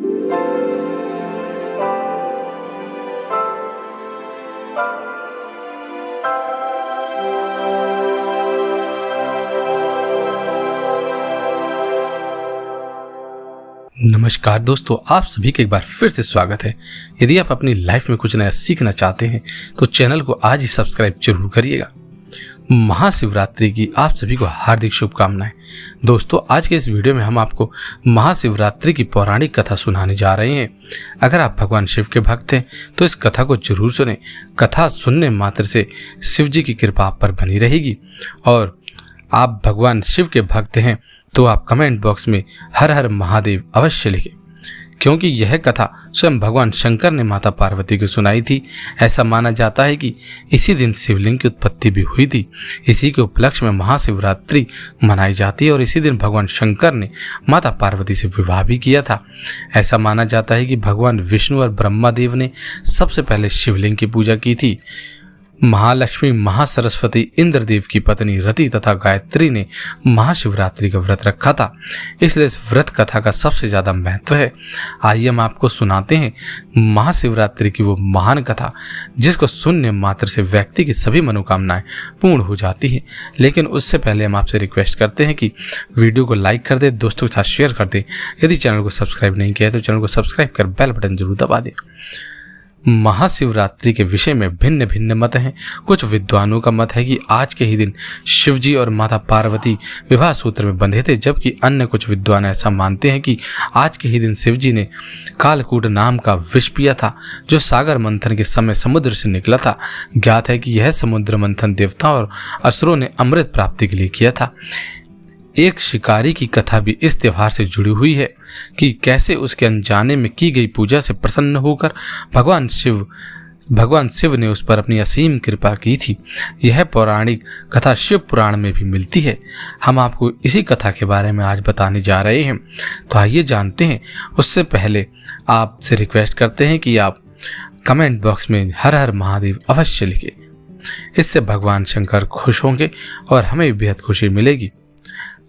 नमस्कार दोस्तों, आप सभी का एक बार फिर से स्वागत है। यदि आप अपनी लाइफ में कुछ नया सीखना चाहते हैं तो चैनल को आज ही सब्सक्राइब जरूर करिएगा। महाशिवरात्रि की आप सभी को हार्दिक शुभकामनाएं। दोस्तों, आज के इस वीडियो में हम आपको महाशिवरात्रि की पौराणिक कथा सुनाने जा रहे हैं। अगर आप भगवान शिव के भक्त हैं तो इस कथा को जरूर सुने। कथा सुनने मात्र से शिव जी की कृपा आप पर बनी रहेगी। और आप भगवान शिव के भक्त हैं तो आप कमेंट बॉक्स में हर हर महादेव अवश्य लिखें, क्योंकि यह कथा स्वयं भगवान शंकर ने माता पार्वती को सुनाई थी। ऐसा माना जाता है कि इसी दिन शिवलिंग की उत्पत्ति भी हुई थी। इसी के उपलक्ष्य में महाशिवरात्रि मनाई जाती है और इसी दिन भगवान शंकर ने माता पार्वती से विवाह भी किया था। ऐसा माना जाता है कि भगवान विष्णु और ब्रह्मा देव ने सबसे पहले शिवलिंग की पूजा की थी। महालक्ष्मी, महासरस्वती, इंद्रदेव की पत्नी रति तथा गायत्री ने महाशिवरात्रि का व्रत रखा था, इसलिए इस व्रत कथा का सबसे ज्यादा महत्व है। आइए हम आपको सुनाते हैं महाशिवरात्रि की वो महान कथा जिसको सुनने मात्र से व्यक्ति की सभी मनोकामनाएं पूर्ण हो जाती हैं। लेकिन उससे पहले हम आपसे रिक्वेस्ट करते हैं कि वीडियो को लाइक कर दे, दोस्तों के साथ शेयर कर दे। यदि चैनल को सब्सक्राइब नहीं किया है तो चैनल को सब्सक्राइब कर बेल बटन जरूर दबा दे। महाशिवरात्रि के विषय में भिन्न भिन्न मत हैं। कुछ विद्वानों का मत है कि आज के ही दिन शिवजी और माता पार्वती विवाह सूत्र में बंधे थे, जबकि अन्य कुछ विद्वान ऐसा मानते हैं कि आज के ही दिन शिवजी ने कालकूट नाम का विष पिया था, जो सागर मंथन के समय समुद्र से निकला था। ज्ञात है कि यह समुद्र मंथन देवताओं और असुरों ने अमृत प्राप्ति के लिए किया था। एक शिकारी की कथा भी इस त्योहार से जुड़ी हुई है कि कैसे उसके अनजाने में की गई पूजा से प्रसन्न होकर भगवान शिव ने उस पर अपनी असीम कृपा की थी। यह पौराणिक कथा शिव पुराण में भी मिलती है। हम आपको इसी कथा के बारे में आज बताने जा रहे हैं, तो आइए जानते हैं। उससे पहले आपसे रिक्वेस्ट करते हैं कि आप कमेंट बॉक्स में हर हर महादेव अवश्य लिखें। इससे भगवान शंकर खुश होंगे और हमें भी बेहद खुशी मिलेगी।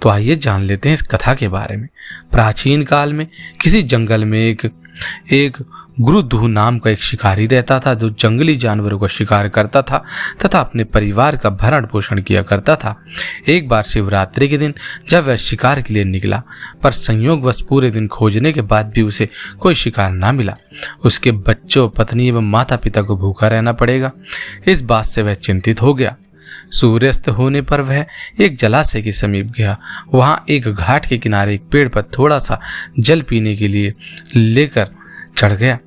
तो आइए जान लेते हैं इस कथा के बारे में। प्राचीन काल में किसी जंगल में एक गुरुदूह नाम का एक शिकारी रहता था, जो जंगली जानवरों का शिकार करता था तथा अपने परिवार का भरण पोषण किया करता था। एक बार शिवरात्रि के दिन जब वह शिकार के लिए निकला, पर संयोगवश पूरे दिन खोजने के बाद भी उसे कोई शिकार ना मिला। उसके बच्चों, पत्नी एवं माता पिता को भूखा रहना पड़ेगा। इस बात से वह चिंतित हो गया। सूर्यास्त होने पर वह एक जलाशय के समीप गया। वहां एक घाट के किनारे एक पेड़ पर थोड़ा सा जल पीने के लिए लेकर चढ़ गया,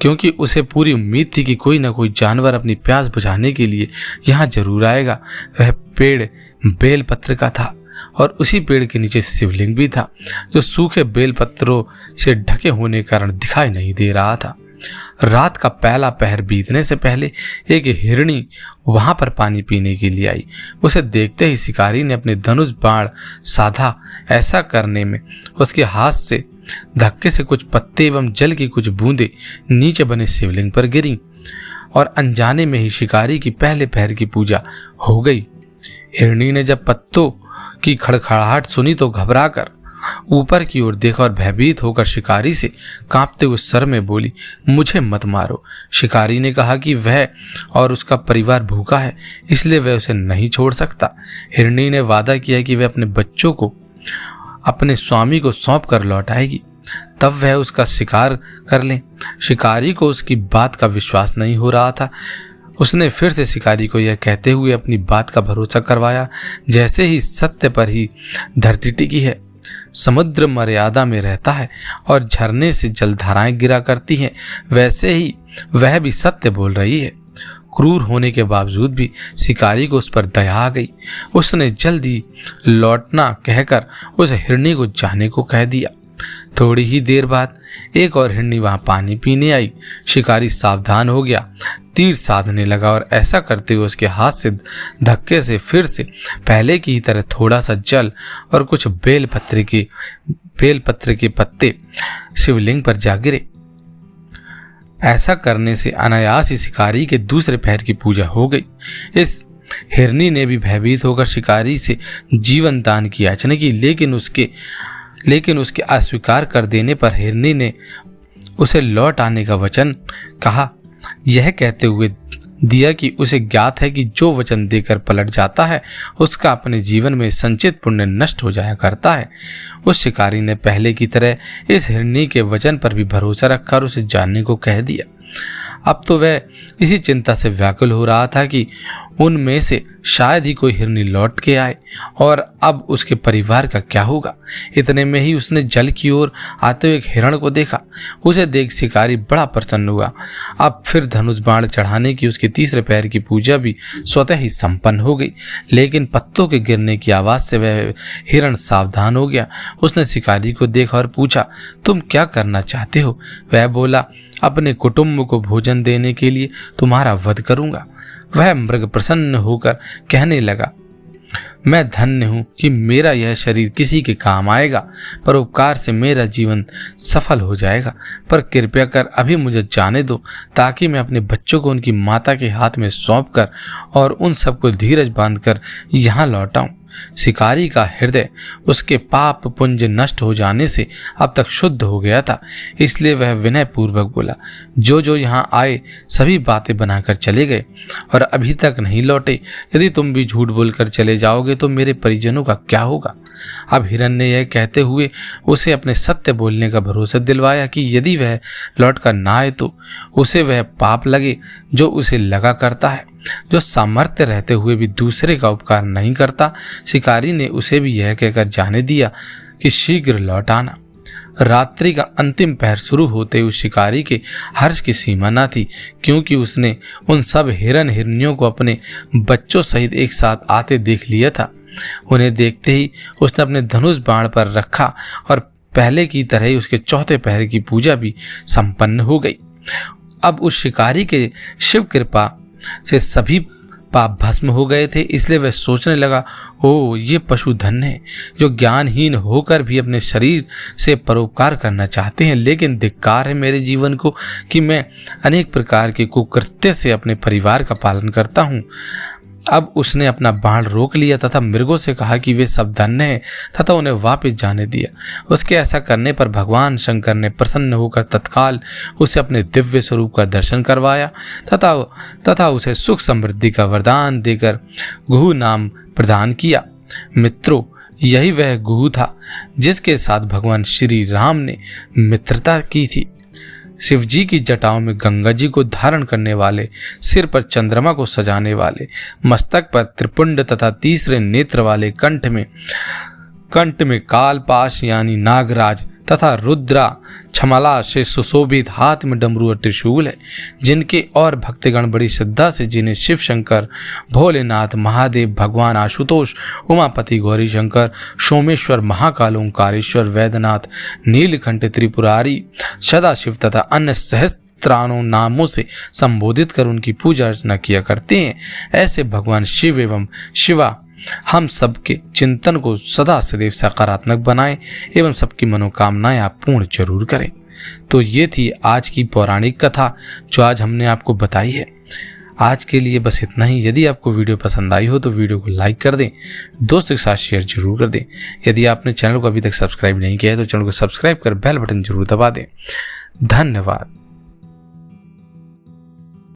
क्योंकि उसे पूरी उम्मीद थी कि कोई न कोई जानवर अपनी प्यास बुझाने के लिए यहाँ जरूर आएगा। वह पेड़ बेलपत्र का था और उसी पेड़ के नीचे शिवलिंग भी था, जो सूखे बेलपत्रों से ढके होने के कारण दिखाई नहीं दे रहा था। रात का पहला पहर बीतने से पहले एक हिरणी वहां पर पानी पीने के लिए आई। उसे देखते ही शिकारी ने अपने धनुष बाण साधा। ऐसा करने में उसके हाथ से धक्के से कुछ पत्ते एवं जल की कुछ बूंदें नीचे बने शिवलिंग पर गिरी और अनजाने में ही शिकारी की पहले पहर की पूजा हो गई। हिरणी ने जब पत्तों की खड़खड़ाहट सुनी तो घबराकर ऊपर की ओर देखा और भयभीत होकर शिकारी से कांपते हुए स्वर में बोली, मुझे मत मारो। शिकारी ने कहा कि वह और उसका परिवार भूखा है, इसलिए वह उसे नहीं छोड़ सकता। हिरणी ने वादा किया कि वह अपने बच्चों को अपने स्वामी को सौंप कर लौट आएगी, तब वह उसका शिकार कर ले। शिकारी को उसकी बात का विश्वास नहीं हो रहा था। उसने फिर से शिकारी को यह कहते हुए अपनी बात का भरोसा करवाया, जैसे ही सत्य पर ही धरती टिकी है, समुद्र मर्यादा में रहता है और झरने से जलधाराएं गिरा करती हैं, वैसे ही वह भी सत्य बोल रही है। क्रूर होने के बावजूद भी शिकारी को उस पर दया आ गई। उसने जल्दी लौटना कहकर उस हिरणी को जाने को कह दिया। थोड़ी ही देर बाद एक और हिरणी वहां पानी पीने आई। शिकारी सावधान हो गया, तीर साधने लगा और ऐसा करते हुए उसके हाथ से धक्के से फिर से पहले की ही तरह थोड़ा सा जल और कुछ बेलपत्र के पत्ते शिवलिंग पर जा गिरे। ऐसा करने से अनायास ही शिकारी के दूसरे पैर की पूजा हो गई। इस हिरनी ने भी भयभीत होकर शिकारी से जीवन दान की याचना की, लेकिन उसके लेकिन उसके अस्वीकार कर देने पर हिरनी ने उसे लौट आने का वचन कहा, यह कहते हुए दिया कि उसे ज्ञात है कि जो वचन देकर पलट जाता है उसका अपने जीवन में संचित पुण्य नष्ट हो जाया करता है। उस शिकारी ने पहले की तरह इस हिरनी के वचन पर भी भरोसा रखकर उसे जानने को कह दिया। अब तो वह इसी चिंता से व्याकुल हो रहा था कि उनमें से शायद ही कोई हिरनी लौट के आए और अब उसके परिवार का क्या होगा। इतने में ही उसने जल की ओर आते हुए एक हिरण को देखा। उसे देख शिकारी बड़ा प्रसन्न हुआ। अब फिर धनुष बाण चढ़ाने की उसके तीसरे पैर की पूजा भी स्वतः ही संपन्न हो गई। लेकिन पत्तों के गिरने की आवाज से वह हिरण सावधान हो गया। उसने शिकारी को देखा और पूछा, तुम क्या करना चाहते हो? वह बोला, अपने कुटुंब को भोजन देने के लिए तुम्हारा वध करूंगा। वह मृग प्रसन्न होकर कहने लगा, मैं धन्य हूं कि मेरा यह शरीर किसी के काम आएगा, परोपकार से मेरा जीवन सफल हो जाएगा। पर कृपया कर अभी मुझे जाने दो ताकि मैं अपने बच्चों को उनकी माता के हाथ में सौंपकर और उन सबको धीरज बांधकर यहाँ लौट आऊं। शिकारी का हृदय उसके पाप पुंज नष्ट हो जाने से अब तक शुद्ध हो गया था, इसलिए वह विनय पूर्वक बोला, जो यहाँ आए सभी बातें बनाकर चले गए और अभी तक नहीं लौटे। यदि तुम भी झूठ बोलकर चले जाओगे तो मेरे परिजनों का क्या होगा? अब हिरण ने यह कहते हुए उसे अपने सत्य बोलने का भरोसा दिलवाया कि यदि वह लौटकर ना आए तो उसे वह पाप लगे जो उसे लगा करता है, जो सामर्थ्य रहते हुए भी दूसरे का उपकार नहीं करता। शिकारी ने उसे भी यह कहकर जाने दिया कि शीघ्र लौट आना। रात्रि का अंतिम पहर शुरू होते हुए शिकारी के हर्ष की सीमा न थी, क्योंकि उसने उन सब हिरण हिरनियों को अपने बच्चों सहित एक साथ आते देख लिया था। उन्हें देखते ही उसने अपने धनुष बाण पर रखा और पहले की तरह ही उसके चौथे पहर की पूजा भी संपन्न हो गई। अब उस शिकारी के शिव कृपा से सभी पाप भस्म हो गए थे, इसलिए वह सोचने लगा, ओ ये पशु धन्य है जो ज्ञानहीन होकर भी अपने शरीर से परोपकार करना चाहते हैं। लेकिन धिक्कार है मेरे जीवन को कि मैं अनेक प्रकार के कुकृत्य से अपने परिवार का पालन करता हूँ। अब उसने अपना बाण रोक लिया तथा मृगों से कहा कि वे सब धन्य हैं तथा उन्हें वापस जाने दिया। उसके ऐसा करने पर भगवान शंकर ने प्रसन्न होकर तत्काल उसे अपने दिव्य स्वरूप का दर्शन करवाया तथा उसे सुख समृद्धि का वरदान देकर गुहू नाम प्रदान किया। मित्रों, यही वह गुहू था जिसके साथ भगवान श्री राम ने मित्रता की थी। शिव जी की जटाओं में गंगा जी को धारण करने वाले, सिर पर चंद्रमा को सजाने वाले, मस्तक पर त्रिपुंड तथा तीसरे नेत्र वाले, कंठ में कालपाश यानी नागराज तथा रुद्रा छमला से सुशोभित, हाथ में डमरू और त्रिशूल है, जिनके और भक्तगण बड़ी श्रद्धा से जिन्हें शिव शंकर, भोलेनाथ, महादेव, भगवान आशुतोष, उमापति, गौरी शंकर, सोमेश्वर, महाकाल, ओंकारेश्वर, वैद्यनाथ, नीलकंठ, त्रिपुरारी, सदाशिव तथा अन्य सहस्त्रानों नामों से संबोधित कर उनकी पूजा अर्चना किया करते हैं। ऐसे भगवान शिव एवं शिवा हम सबके चिंतन को सदा सदैव सकारात्मक बनाएं एवं सबकी मनोकामनाएं आप पूर्ण जरूर करें। तो ये थी आज की पौराणिक कथा जो आज हमने आपको बताई है। आज के लिए बस इतना ही। यदि आपको वीडियो पसंद आई हो तो वीडियो को लाइक कर दें, दोस्तों के साथ शेयर जरूर कर दें। यदि आपने चैनल को अभी तक सब्सक्राइब नहीं किया है तो चैनल को सब्सक्राइब कर बेल बटन जरूर दबा दें। धन्यवाद।